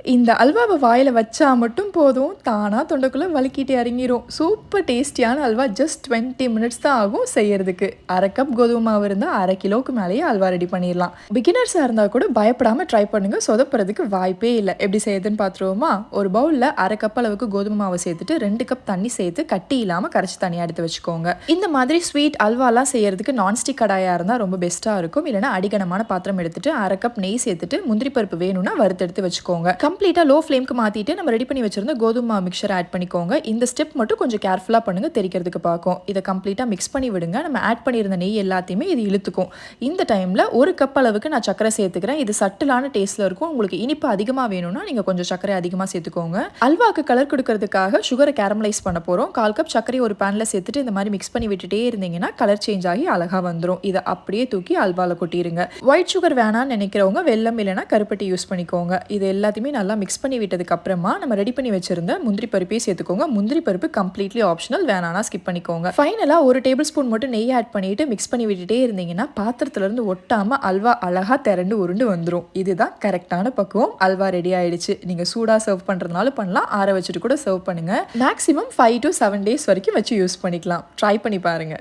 இந்த அல்வாவை வாயில வச்சா மட்டும் போதும், தானா தொண்டைக்குள்ள வழுக்கிட்டு இறங்கிரும். சூப்பர் டேஸ்டியான அல்வா ஜஸ்ட் 20 மினிட்ஸ் தான் ஆகும் செய்யறதுக்கு. 1/2 கப் கோதுமை மாவு இருந்தா 1/2 கிலோக்கு மேலேயே அல்வா ரெடி பண்ணிடலாம். பிகினர்ஸா இருந்தா கூட பயப்படாம ட்ரை பண்ணுங்க. சொதப்புறதுக்கு வாய்ப்பே இல்ல. எப்படி செய்யுதுன்னு பார்த்துருவோமா? ஒரு பவுல்ல 1/2 கப் அளவுக்கு கோதுமை மாவு சேர்த்துட்டு 2 கப் தண்ணி சேர்த்து கட்டி இல்லாம கரைச்சி தனியா எடுத்து வச்சுக்கோங்க. இந்த மாதிரி ஸ்வீட் அல்வாலாம் செய்யறதுக்கு நான்ஸ்டிக் கடாயா இருந்தா ரொம்ப பெஸ்ட்டா இருக்கும். இல்லைன்னா அடிகனமான பாத்திரம் எடுத்துட்டு 1/2 கப் நெய் சேர்த்துட்டு முந்திரி பருப்பு வேணும்னா வறுத்தெடுத்து வச்சுக்கோங்க. கம்ப்ளீட்டா லோ ஃப்ளேம்க்கு மாத்திட்டு நம்ம ரெடி பண்ணி வச்சிருந்த கோதுமை மிக்சர் ஆட் பண்ணிக்கோங்க. இந்த ஸ்டெப் மட்டும் கொஞ்சம் கேர்ஃபுல்லா பண்ணுங்க, தெரிக்கிறதுக்கு பார்க்கும். இதை கம்ப்ளீட்டா மிக்ஸ் பண்ணி விடுங்க. நம்ம ஆட் பண்ணியிருந்த நெய் எல்லாத்தையுமே இது இழுத்துக்கும். இந்த டைம்ல 1 கப் அளவுக்கு நான் சக்கரை சேர்த்துக்கிறேன். இது சட்டிலான டேஸ்ட்ல இருக்கும். உங்களுக்கு இனிப்பு அதிகமா வேணும்னா நீங்க கொஞ்சம் சக்கரை அதிகமா சேர்த்துக்கோங்க. அல்வாக்கு கலர் கொடுக்கறதுக்காக சுகரை கேரமலைஸ் பண்ண போறோம். 1/4 கப் சர்க்கரை ஒரு பேன்ல சேர்த்துட்டு இந்த மாதிரி மிக்ஸ் பண்ணி விட்டுட்டே இருந்தீங்கன்னா கலர் சேஞ்ச் ஆகி அழகா வந்துடும். இதை அப்படியே தூக்கி அல்வால கொட்டிடுங்க. ஒயிட் சுகர் வேணாம்னு நினைக்கிறவங்க வெல்லம் இல்லைன்னா கருப்பட்டி யூஸ் பண்ணிக்கோங்க. இது எல்லாத்தையுமே நல்லா மிக்ஸ் பண்ணி விட்டதுக்கு அப்புறமா நம்ம ரெடி பண்ணி வச்சிருந்த முந்திரி பருப்பையும் சேர்த்துக்கோங்க. முந்திரி பருப்பு கம்ப்ளீட்லி ஆப்ஷனல், வேணானா ஸ்கிப் பண்ணிக்கோங்க. ஃபைனலா 1 டேபிள் ஸ்பூன் மட்டும் நெய் ஆட் பண்ணிட்டு மிக்ஸ் பண்ணி விட்டுட்டே இருந்தீங்கன்னா பாத்திரத்துல இருந்து ஒட்டாம அல்வா அழகா திரண்டு உருண்டு வந்துடும். இதுதான் கரெக்டான பக்குவம். அல்வா ரெடி ஆயிடுச்சு. நீங்க சூடா சர்வ் பண்றதுனால பண்ணலாம், ஆற வச்சுட்டு கூட சர்வ் பண்ணுங்க. மேக்ஸிமம் 5 to 7 days வரைக்கும் வச்சு யூஸ் பண்ணிக்கலாம். ட்ரை பண்ணி பாருங்க.